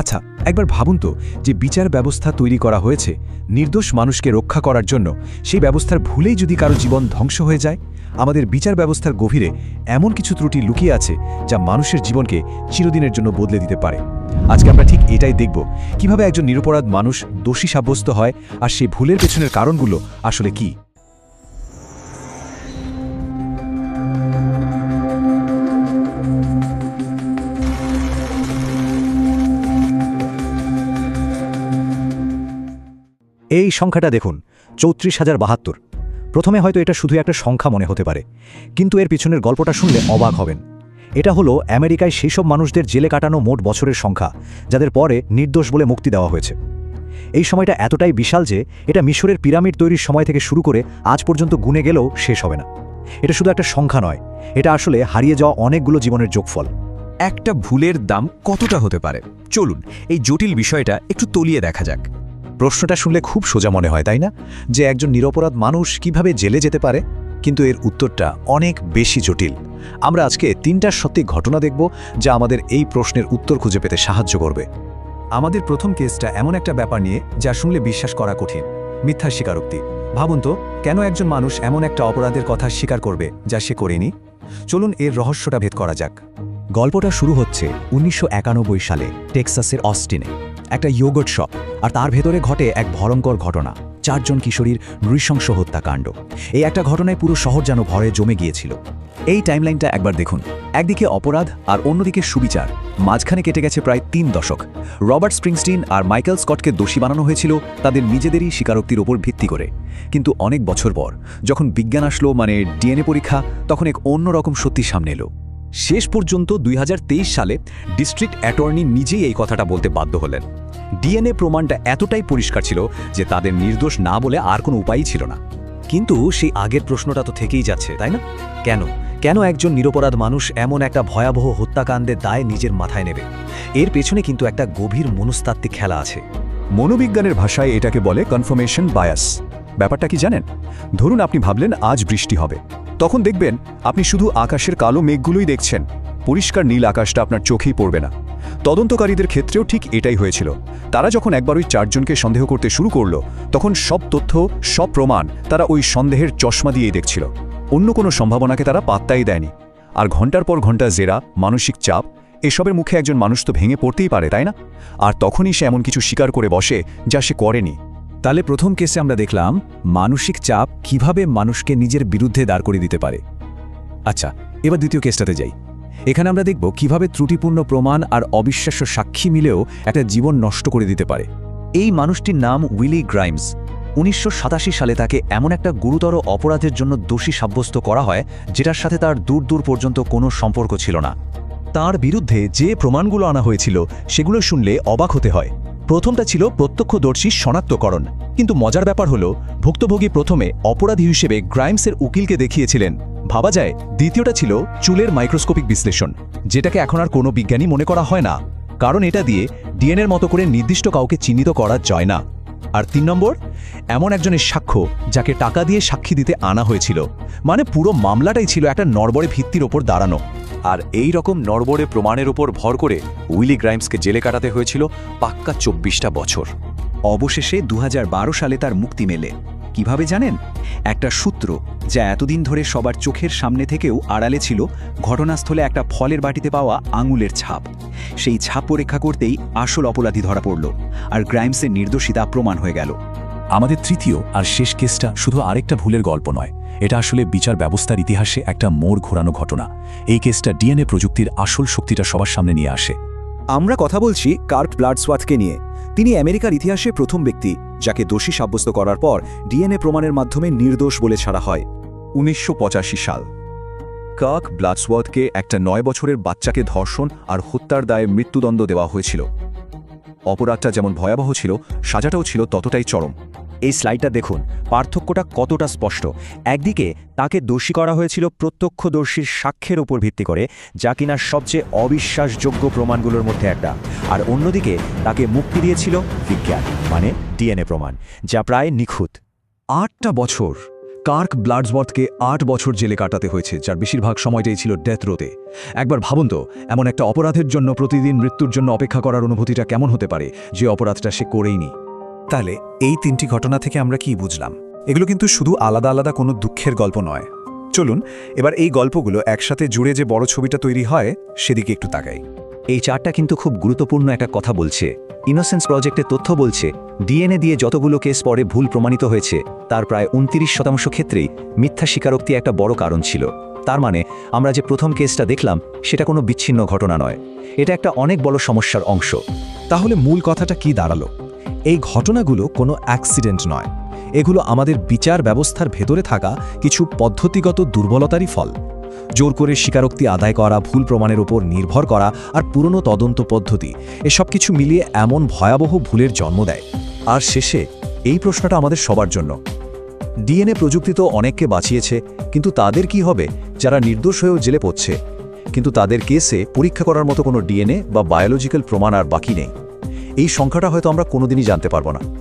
আচ্ছা, একবার ভাবুন তো, যে বিচার ব্যবস্থা তৈরি করা হয়েছে নির্দোষ মানুষকে রক্ষা করার জন্য, সেই ব্যবস্থার ভুলেই যদি কারো জীবন ধ্বংস হয়ে যায়। আমাদের বিচার ব্যবস্থার গভীরে এমন কিছু ত্রুটি লুকিয়ে আছে যা মানুষের জীবনকে চিরদিনের জন্য বদলে দিতে পারে। আজকে আমরা ঠিক এটাই দেখব, কিভাবে একজন নিরপরাধ মানুষ দোষী সাব্যস্ত হয় আর সেই ভুলের পেছনের কারণগুলো আসলে কি। এই সংখ্যাটা দেখুন, ৩৪,০৭২। প্রথমে হয়তো এটা শুধু একটা সংখ্যা মনে হতে পারে, কিন্তু এর পিছনের গল্পটা শুনলে অবাক হবেন। এটা হলো আমেরিকায় সেই সব মানুষদের জেলে কাটানো মোট বছরের সংখ্যা, যাদের পরে নির্দোষ বলে মুক্তি দেওয়া হয়েছে। এই সময়টা এতটাই বিশাল যে এটা মিশরের পিরামিড তৈরির সময় থেকে শুরু করে আজ পর্যন্ত গুনে গেলেও শেষ হবে না। এটা শুধু একটা সংখ্যা নয়, এটা আসলে হারিয়ে যাওয়া অনেকগুলো জীবনের যোগফল। একটা ভুলের দাম কতটা হতে পারে, চলুন এই জটিল বিষয়টা একটু তলিয়ে দেখা যাক। প্রশ্নটা শুনলে খুব সোজা মনে হয়, তাই না? যে একজন নিরপরাধ মানুষ কিভাবে জেলে যেতে পারে, কিন্তু এর উত্তরটা অনেক বেশি জটিল। আমরা আজকে ৩টা সত্যি ঘটনা দেখব যা আমাদের এই প্রশ্নের উত্তর খুঁজে পেতে সাহায্য করবে। আমাদের প্রথম কেসটা এমন একটা ব্যাপার নিয়ে যা শুনলে বিশ্বাস করা কঠিন, মিথ্যা স্বীকারোক্তি। ভাবুন তো, কেন একজন মানুষ এমন একটা অপরাধের কথা স্বীকার করবে যা সে করেনি? চলুন এর রহস্যটা ভেদ করা যাক। গল্পটা শুরু হচ্ছে ১৯৯১ সালে টেক্সাসের অস্টিনে। একটা ইয়োগurt শপ, আর তার ভেতরে ঘটে এক ভয়ঙ্কর ঘটনা, ৪ জন কিশোরীর নৃশংস হত্যাকাণ্ড। এই একটা ঘটনায় পুরো শহর যেন ভয়ে জমে গিয়েছিল। এই টাইমলাইনটা একবার দেখুন, একদিকে অপরাধ আর অন্যদিকে সুবিচার, মাঝখানে কেটে গেছে প্রায় ৩ দশক। রবার্ট স্প্রিংস্টিন আর মাইকেল স্কটকে দোষী বানানো হয়েছিল তাদের নিজেদেরই স্বীকারোক্তির ওপর ভিত্তি করে। কিন্তু অনেক বছর পর যখন বিজ্ঞান আসলো, মানে ডিএনএ পরীক্ষা, তখন এক অন্যরকম সত্যি সামনে এলো। শেষ পর্যন্ত ২০২৩ সালে ডিস্ট্রিক্ট অ্যাটর্নি নিজেই এই কথাটা বলতে বাধ্য হলেন। ডিএনএ প্রমাণটা এতটাই পরিষ্কার ছিল যে তাদের নির্দোষ না বলে আর কোনো উপায়ই ছিল না। কিন্তু সেই আগের প্রশ্নটা তো থেকেই যাচ্ছে, তাই না? কেন একজন নিরপরাধ মানুষ এমন একটা ভয়াবহ হত্যাকাণ্ডের দায় নিজের মাথায় নেবে? এর পেছনে কিন্তু একটা গভীর মনস্তাত্ত্বিক খেলা আছে। মনোবিজ্ঞানের ভাষায় এটাকে বলে কনফার্মেশন বায়াস। ব্যাপারটা কি জানেন? ধরুন আপনি ভাবলেন আজ বৃষ্টি হবে, তখন দেখবেন আপনি শুধু আকাশের কালো মেঘগুলোই দেখছেন, পরিষ্কার নীল আকাশটা আপনার চোখেই পড়বে না। তদন্তকারীদের ক্ষেত্রেও ঠিক এটাই হয়েছিল। তারা যখন একবার ওই ৪ জনকে সন্দেহ করতে শুরু করলো, তখন সব তথ্য, সব প্রমাণ তারা ওই সন্দেহের চশমা দিয়েই দেখছিল। অন্য কোনো সম্ভাবনাকে তারা পাত্তাই দেয়নি। আর ঘন্টার পর ঘন্টা জেরা, মানসিক চাপ, এসবের মুখে একজন মানুষ তো ভেঙে পড়তেই পারে, তাই না? আর তখনই সে এমন কিছু স্বীকার করে বসে যা সে করেনি। তাহলে প্রথম কেসে আমরা দেখলাম মানসিক চাপ কিভাবে মানুষকে নিজের বিরুদ্ধে দাঁড় করিয়ে দিতে পারে। আচ্ছা, এবার দ্বিতীয় কেসটাতে যাই। এখানে আমরা দেখব কিভাবে ত্রুটিপূর্ণ প্রমাণ আর অবিশ্বাস্য সাক্ষী মিলেও একটা জীবন নষ্ট করে দিতে পারে। এই মানুষটির নাম উইলি গ্রাইমস। ১৯৮৭ সালে তাকে এমন একটা গুরুতর অপরাধের জন্য দোষী সাব্যস্ত করা হয় যেটার সাথে তার দূর দূর পর্যন্ত কোনো সম্পর্ক ছিল না। তার বিরুদ্ধে যে প্রমাণগুলো আনা হয়েছিল সেগুলো শুনলে অবাক হতে হয়। প্রথমটা ছিল প্রত্যক্ষদর্শী শনাক্তকরণ, কিন্তু মজার ব্যাপার হলো ভুক্তভোগী প্রথমে অপরাধী হিসেবে গ্রাইমসের উকিলকে দেখিয়েছিলেন। ভাবা যায় দ্বিতীয়টা ছিল চুলের মাইক্রোস্কোপিক বিশ্লেষণ, যেটাকে এখন আর কোনো বিজ্ঞানী মনে করা হয় না, কারণ এটা দিয়ে ডিএনএর মতো করে নির্দিষ্ট কাউকে চিহ্নিত করা যায় না। আর ৩ নম্বর, এমন একজনের সাক্ষ্য যাকে টাকা দিয়ে সাক্ষী দিতে আনা হয়েছিল। মানে পুরো মামলাটাই ছিল একটা নড়বড়ে ভিত্তির ওপর দাঁড়ানো। আর এই রকম নড়বড়ে প্রমাণের উপর ভর করে উইলি গ্রাইমসকে জেলে কাটাতে হয়েছিল পাক্কা ২৪টা বছর। অবশেষে ২০১২ সালে তার মুক্তি মেলে। কিভাবে জানেন? একটা সূত্র যা এতদিন ধরে সবার চোখের সামনে থেকেও আড়ালে ছিল, ঘটনাস্থলে একটা ফলের বাটিতে পাওয়া আঙুলের ছাপ। সেই ছাপ পরীক্ষা করতেই আসল অপরাধী ধরা পড়ল, আর গ্রাইমসের নির্দোষিতা প্রমাণ হয়ে গেল। আমাদের তৃতীয় আর শেষ কেসটা শুধু আরেকটা ভুলের গল্প নয়, এটা আসলে বিচার ব্যবস্থার ইতিহাসে একটা মোড় ঘোরানো ঘটনা। এই কেসটা ডিএনএ প্রযুক্তির আসল শক্তিটা সবার সামনে নিয়ে আসে। আমরা কথা বলছি কার্ট ব্লাডসওয়ার্থকে নিয়ে। তিনি আমেরিকার ইতিহাসে প্রথম ব্যক্তি যাকে দোষী সাব্যস্ত করার পর ডিএনএ প্রমাণের মাধ্যমে নির্দোষ বলে ছাড়া হয়। ১৯৮৫ সাল। কার্ট ব্লাডসওয়ার্থকে একটা ৯ বছরের বাচ্চাকে ধর্ষণ আর হত্যার দায়ে মৃত্যুদণ্ড দেওয়া হয়েছিল। অপরাধটা যেমন ভয়াবহ ছিল, সাজাটাও ছিল ততটাই চরম। এই স্লাইডটা দেখুন, পার্থক্যটা কতটা স্পষ্ট। একদিকে তাকে দোষী করা হয়েছিল প্রত্যক্ষদর্শীর সাক্ষ্যের উপর ভিত্তি করে, যা কিনা সবচেয়ে অবিশ্বাসযোগ্য প্রমাণগুলোর মধ্যে একটা, আর অন্যদিকে তাকে মুক্তি দিয়েছিল বিজ্ঞান, মানে ডিএনএ প্রমাণ, যা প্রায় নিখুঁত। ৮টা বছর কার্ক ব্লাডসওয়ার্থকে 8 বছর জেলে কাটাতে হয়েছে, যার বেশিরভাগ সময়টাই ছিল ডেথ রোতে। একবার ভাবুন তো, এমন একটা অপরাধের জন্য প্রতিদিন মৃত্যুর জন্য অপেক্ষা করার অনুভূতিটা কেমন হতে পারে, যে অপরাধটা সে করেইনি। তাহলে এই 3টি ঘটনা থেকে আমরা কি বুঝলাম? এগুলো কিন্তু শুধু আলাদা আলাদা কোনো দুঃখের গল্প নয়। চলুন এবার এই গল্পগুলো একসাথে জুড়ে যে বড় ছবিটা তৈরি হয় সেদিকে একটু তাকাই। এই চার্টটা কিন্তু খুব গুরুত্বপূর্ণ একটা কথা বলছে। ইনোসেন্স প্রজেক্টের তথ্য বলছে ডিএনএ দিয়ে যতগুলো কেস পরে ভুল প্রমাণিত হয়েছে তার প্রায় 29% ক্ষেত্রেই মিথ্যা স্বীকারোক্তি একটা বড় কারণ ছিল। তার মানে আমরা যে প্রথম কেসটা দেখলাম সেটা কোনো বিচ্ছিন্ন ঘটনা নয়, এটা একটা অনেক বড় সমস্যার অংশ। তাহলে মূল কথাটা কি দাঁড়ালো? এই ঘটনাগুলো কোনো অ্যাক্সিডেন্ট নয়, এগুলো আমাদের বিচার ব্যবস্থার ভেতরে থাকা কিছু পদ্ধতিগত দুর্বলতারই ফল। জোর করে স্বীকারোক্তি আদায় করা, ভুল প্রমাণের উপর নির্ভর করা আর পুরনো তদন্ত পদ্ধতি, এসব কিছু মিলিয়ে এমন ভয়াবহ ভুলের জন্ম দেয়। আর শেষে এই প্রশ্নটা আমাদের সবার জন্য, ডিএনএ প্রযুক্তি তো অনেককে বাঁচিয়েছে, কিন্তু তাদের কি হবে যারা নির্দোষ হয়েও জেলে পড়ছে, কিন্তু তাদের কেসে পরীক্ষা করার মতো কোনো ডিএনএ বা বায়োলজিক্যাল প্রমাণ আর বাকি নেই? এই সংখ্যাটা হয়তো আমরা কোনোদিনই জানতে পারবো না।